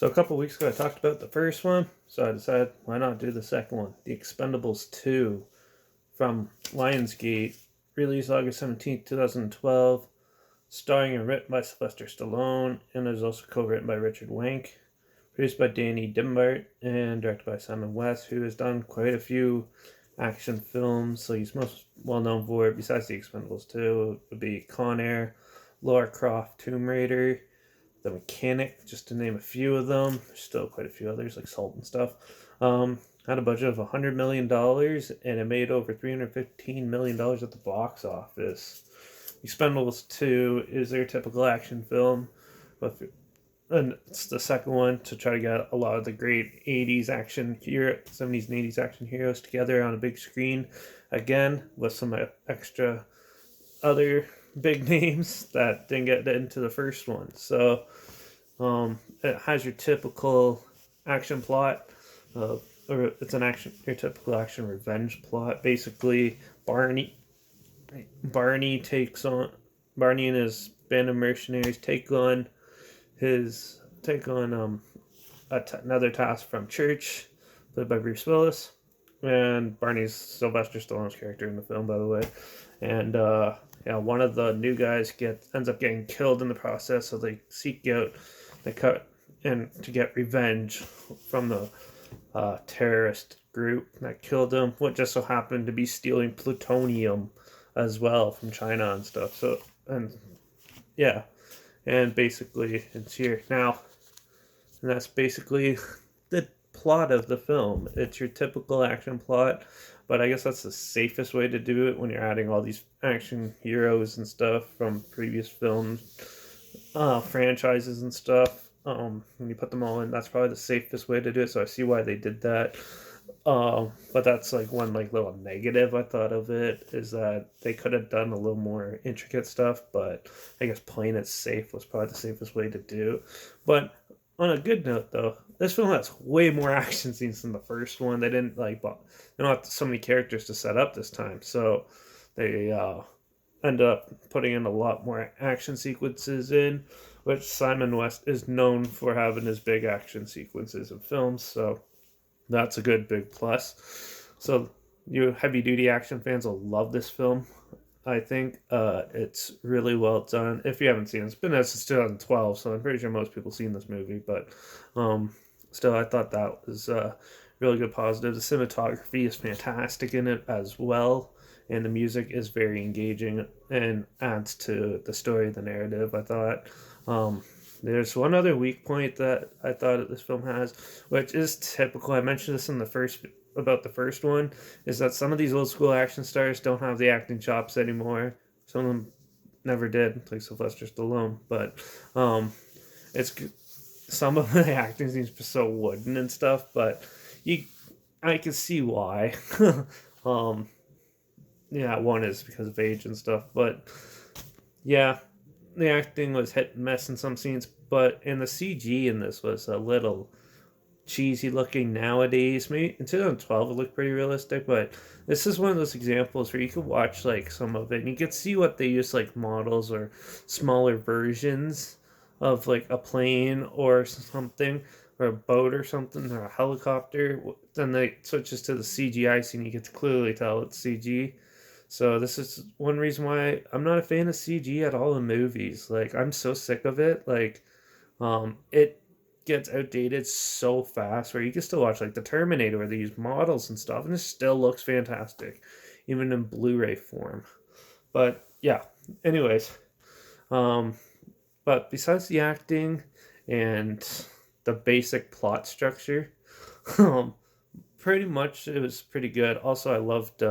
So a couple weeks ago, I talked about the first one, so I decided why not do the second one, The Expendables 2 from Lionsgate, released August 17th, 2012, starring and written by Sylvester Stallone, and is also co-written by Richard Wank, produced by Danny Dimbart, and directed by Simon West, who has done quite a few action films. So he's most well known for, besides The Expendables 2, would be Con Air, Lara Croft, Tomb Raider, The Mechanic, just to name a few of them. There's still quite a few others, like Salt and stuff. Had a budget of $100 million, and it made over $315 million at the box office. Expendables 2 is their typical action film, but and it's the second one to try to get a lot of the great 80s action hero, 70s and 80s action heroes together on a big screen again with some extra other big names that didn't get into the first one. So it has your typical action plot, or it's your typical action revenge plot. Basically, Barney takes on Barney and his band of mercenaries take on another task from Church, played by Bruce Willis, and Barney's Sylvester Stallone's character in the film, by the way. And one of the new guys ends up getting killed in the process, so they cut and to get revenge from the terrorist group that killed him, what just so happened to be stealing plutonium as well from China and stuff. So, and yeah, and basically it's here now, and that's basically the plot of the film. It's your typical action plot, but I guess that's the safest way to do it when you're adding all these action heroes and stuff from previous films, franchises and stuff. When you put them all in, that's probably the safest way to do it. So I see why they did that. But that's like one little negative I thought of it, is that they could have done a little more intricate stuff, but I guess playing it safe was probably the safest way to do. But on a good note, though, this film has way more action scenes than the first one. They didn't they don't have so many characters to set up this time, so they end up putting in a lot more action sequences in, which Simon West is known for having his big action sequences in films. So that's a good big plus. So you heavy duty action fans will love this film. I think it's really well done. If you haven't seen it, it's been out since 2012, so I'm pretty sure most people have seen this movie. But still, I thought that was really good positive. The cinematography is fantastic in it as well, and the music is very engaging and adds to the story, the narrative, I thought. There's one other weak point that I thought that this film has, which is typical. I mentioned this in the first one, is that some of these old school action stars don't have the acting chops anymore. Some of them never did, like Sylvester Stallone. But it's some of the acting seems so wooden and stuff. But I can see why. One is because of age and stuff, but yeah, the acting was hit and miss in some scenes, and the CG in this was a little cheesy looking nowadays. Maybe in 2012 it looked pretty realistic, but this is one of those examples where you could watch like some of it and you could see what they use, like models or smaller versions of like a plane or something, or a boat or something, or a helicopter. Then they switches to the CGI scene, you get to clearly tell it's CG. So this is one reason why I'm not a fan of CG at all in movies. Like, I'm so sick of it. Like, it gets outdated so fast, where you can still watch like the Terminator where they use models and stuff, and it still looks fantastic, even in Blu-ray form. But yeah, anyways, um, but besides the acting and the basic plot structure, um, pretty much it was pretty good. Also, I loved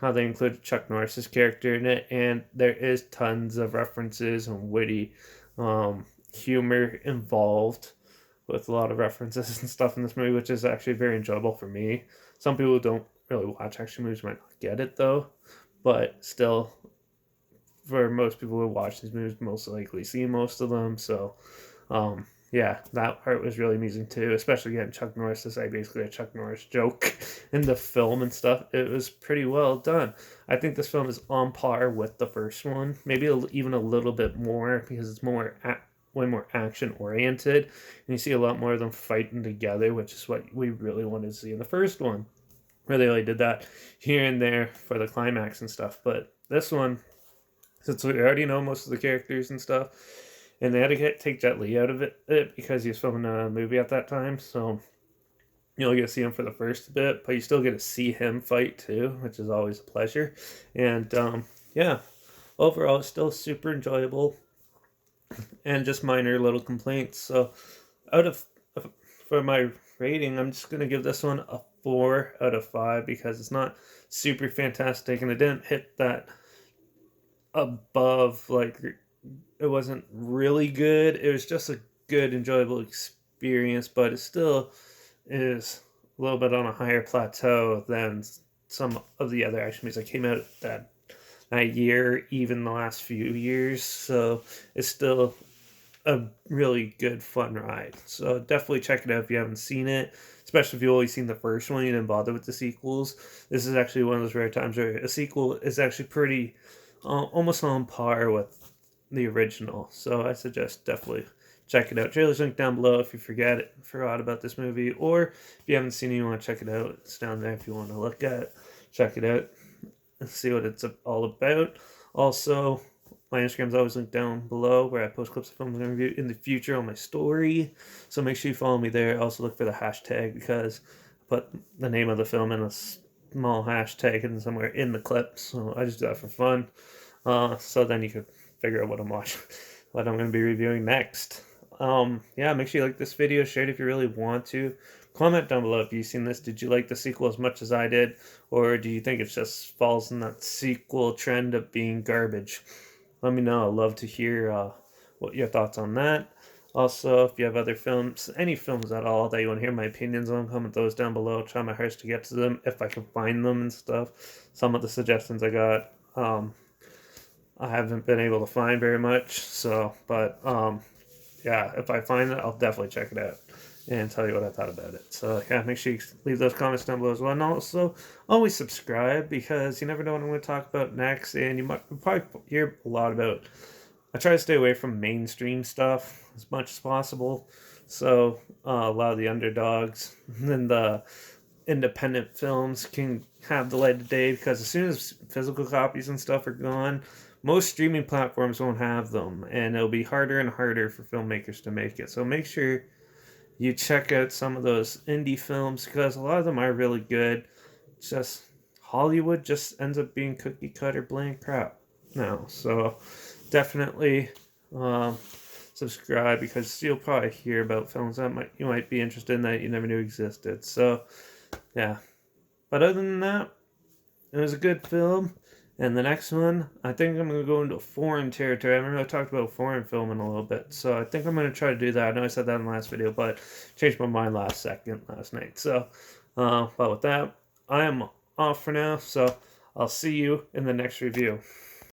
how they included Chuck Norris's character in it, and there is tons of references and witty humor involved, with a lot of references and stuff in this movie, which is actually very enjoyable for me. Some people who don't really watch action movies might not get it though, but still, for most people who watch these movies, most likely see most of them. So yeah, that part was really amusing too, especially getting Chuck Norris to say basically a Chuck Norris joke in the film and stuff. It was pretty well done. I think this film is on par with the first one, maybe even a little bit more, because it's way more action oriented, and you see a lot more of them fighting together, which is what we really wanted to see in the first one, where they only did that here and there for the climax and stuff. But this one, since we already know most of the characters and stuff, and they had to take Jet Li out of it because he was filming a movie at that time, so you only get to see him for the first bit, but you still get to see him fight too, which is always a pleasure. And yeah, overall, it's still super enjoyable, and just minor little complaints. So, out of for my rating, I'm just gonna give this one a 4 out of 5 because it's not super fantastic, and it didn't hit that above, like, it wasn't really good. It was just a good, enjoyable experience, but it still is a little bit on a higher plateau than some of the other action movies that came out that year, even the last few years. So it's still a really good, fun ride. So definitely check it out if you haven't seen it, especially if you've only seen the first one, you didn't bother with the sequels. This is actually one of those rare times where a sequel is actually pretty almost on par with the original. So I suggest definitely check it out. Trailer's linked down below if you forgot about this movie, or if you haven't seen it, you want to check it out. It's down there if you want to look at it. Check it out and see what it's all about. Also, my Instagram is always linked down below, where I post clips of films and review in the future on my story. So make sure you follow me there. Also look for the hashtag, because I put the name of the film in a small hashtag hidden somewhere in the clip. So I just do that for fun. So then you can figure out what I'm watching, what I'm going to be reviewing next. Yeah, make sure you like this video, share it if you really want to. Comment down below if you've seen this. Did you like the sequel as much as I did, or do you think it just falls in that sequel trend of being garbage? Let me know. I'd love to hear what your thoughts on that. Also, if you have other films, any films at all that you want to hear my opinions on, comment those down below. I'll try my hardest to get to them if I can find them and stuff. Some of the suggestions I got, I haven't been able to find very much. So, but yeah, if I find it, I'll definitely check it out and tell you what I thought about it. So yeah, make sure you leave those comments down below as well. And also, always subscribe, because you never know what I'm going to talk about next. And you might probably hear a lot about... I try to stay away from mainstream stuff as much as possible. So a lot of the underdogs and the independent films can have the light of day, because as soon as physical copies and stuff are gone, most streaming platforms won't have them, and it'll be harder and harder for filmmakers to make it. So make sure you check out some of those indie films, because a lot of them are really good. It's just Hollywood just ends up being cookie cutter bland crap now. So definitely subscribe, because you'll probably hear about films that you might be interested in that you never knew existed. So yeah, but other than that, it was a good film. And the next one, I think I'm going to go into foreign territory. I remember I talked about foreign film in a little bit, so I think I'm going to try to do that. I know I said that in the last video, but changed my mind last night. So, but with that, I am off for now, so I'll see you in the next review.